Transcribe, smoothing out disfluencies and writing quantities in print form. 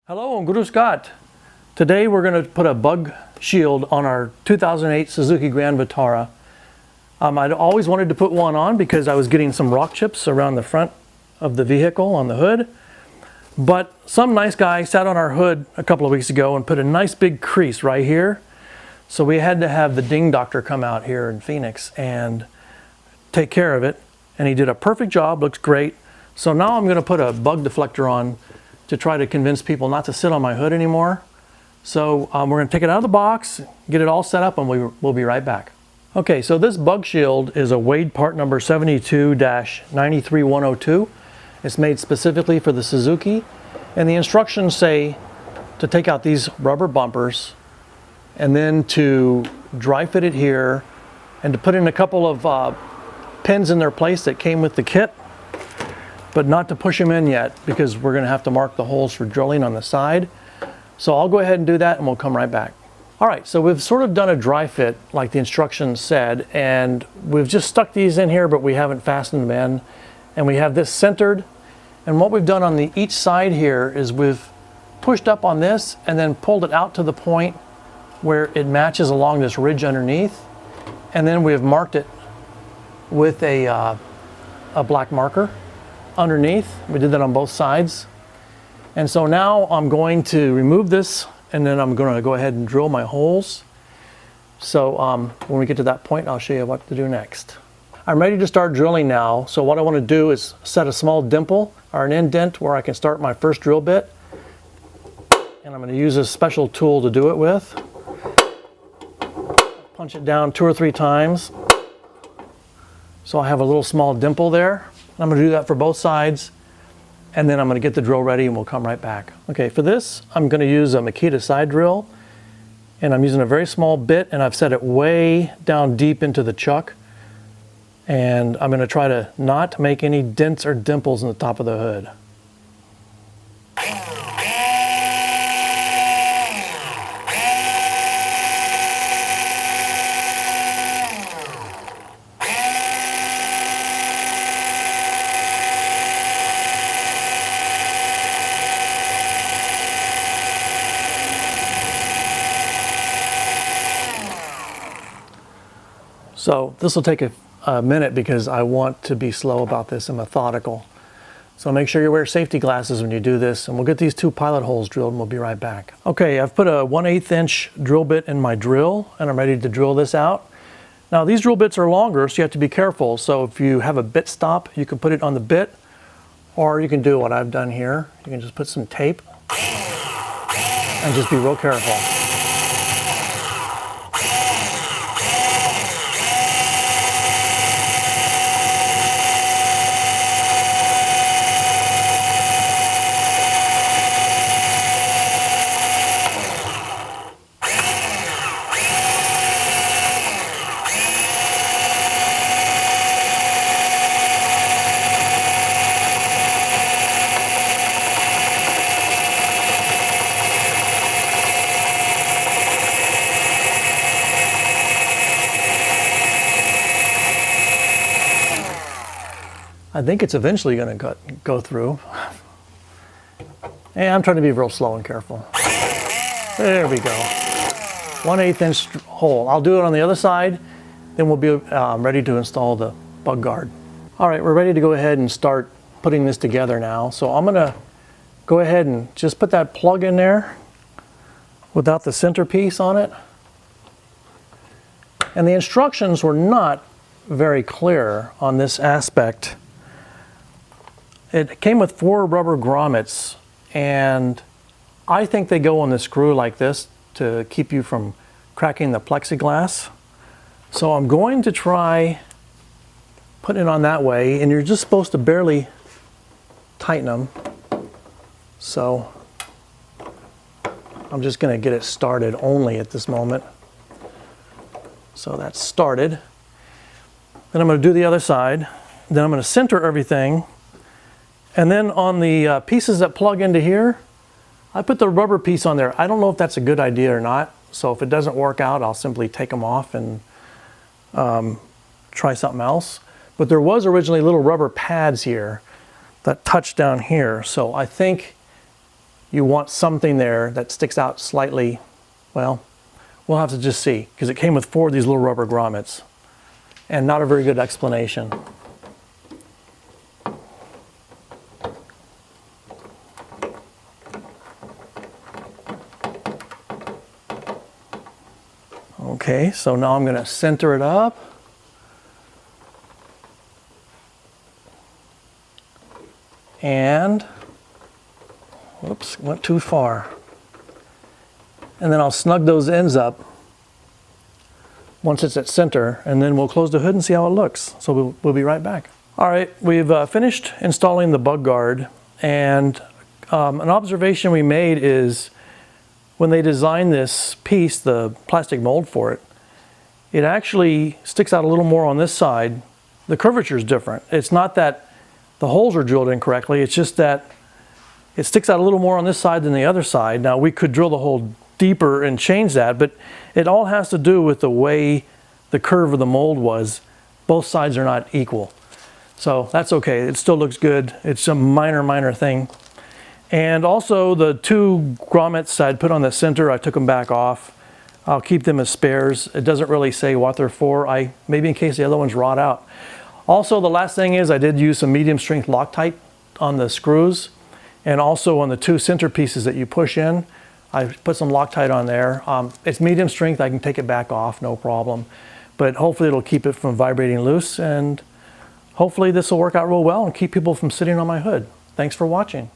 Hello and Grüß Gott. Today we're going to put a bug shield on our 2008 Suzuki Grand Vitara. I'd always wanted to put one on because I was getting some rock chips around the front of the vehicle on the hood. But some nice guy sat on our hood a couple of weeks ago and put a nice big crease right here. So we had to have the ding doctor come out here in Phoenix and take care of it. And he did a perfect job, looks great. So now I'm going to put a bug deflector on to try to convince people not to sit on my hood anymore. So we're going to take it out of the box, get it all set up, and we'll be right back. Okay, so this bug shield is a Wade part number 72-93102. It's made specifically for the Suzuki, and the instructions say to take out these rubber bumpers and then to dry fit it here and to put in a couple of pins in their place that came with the kit, but not to push them in yet because we're going to have to mark the holes for drilling on the side. So I'll go ahead and do that and we'll come right back. All right, so we've sort of done a dry fit like the instructions said, and we've just stuck these in here, but we haven't fastened them in. And we have this centered. And what we've done on each side here is we've pushed up on this and then pulled it out to the point where it matches along this ridge underneath. And then we've marked it with a black marker underneath. We did that on both sides. And so now I'm going to remove this and then I'm going to go ahead and drill my holes. So when we get to that point, I'll show you what to do next. I'm ready to start drilling now. So what I want to do is set a small dimple or an indent where I can start my first drill bit. And I'm going to use a special tool to do it with. Punch it down 2 or 3 times. So I have a little small dimple there. I'm going to do that for both sides, and then I'm going to get the drill ready and we'll come right back. Okay, for this, I'm going to use a Makita side drill, and I'm using a very small bit, and I've set it way down deep into the chuck. And I'm going to try to not make any dents or dimples in the top of the hood. So this will take a minute because I want to be slow about this and methodical. So make sure you wear safety glasses when you do this, and we'll get these 2 pilot holes drilled and we'll be right back. Okay, I've put a 1/8 inch drill bit in my drill and I'm ready to drill this out. Now these drill bits are longer, so you have to be careful. So if you have a bit stop, you can put it on the bit, or you can do what I've done here. You can just put some tape and just be real careful. I think it's eventually going to go through. And I'm trying to be real slow and careful. There we go. 1/8 inch hole. I'll do it on the other side, then we'll be ready to install the bug guard. All right, we're ready to go ahead and start putting this together now. So I'm going to go ahead and just put that plug in there without the centerpiece on it. And the instructions were not very clear on this aspect. It came with 4 rubber grommets, and I think they go on the screw like this to keep you from cracking the plexiglass. So I'm going to try putting it on that way, and you're just supposed to barely tighten them. So I'm just going to get it started only at this moment. So that's started. Then I'm going to do the other side. Then I'm going to center everything. And then on the pieces that plug into here, I put the rubber piece on there. I don't know if that's a good idea or not. So if it doesn't work out, I'll simply take them off and try something else. But there was originally little rubber pads here that touch down here. So I think you want something there that sticks out slightly. Well, we'll have to just see, because it came with 4 of these little rubber grommets, and not a very good explanation. Okay, so now I'm going to center it up. And, whoops, went too far. And then I'll snug those ends up once it's at center, and then we'll close the hood and see how it looks. So we'll be right back. All right, we've finished installing the bug guard, and an observation we made is when they designed this piece, the plastic mold for it, it actually sticks out a little more on this side. The curvature is different. It's not that the holes are drilled incorrectly, it's just that it sticks out a little more on this side than the other side. Now we could drill the hole deeper and change that, but it all has to do with the way the curve of the mold was. Both sides are not equal. So that's okay, it still looks good. It's a minor thing. And also the 2 grommets I'd put on the center, I took them back off. I'll keep them as spares. It doesn't really say what they're for. Maybe in case the other ones rot out. Also, the last thing is I did use some medium strength Loctite on the screws, and also on the 2 center pieces that you push in. I put some Loctite on there. It's medium strength, I can take it back off, no problem. But hopefully it'll keep it from vibrating loose, and hopefully this will work out real well and keep people from sitting on my hood. Thanks for watching.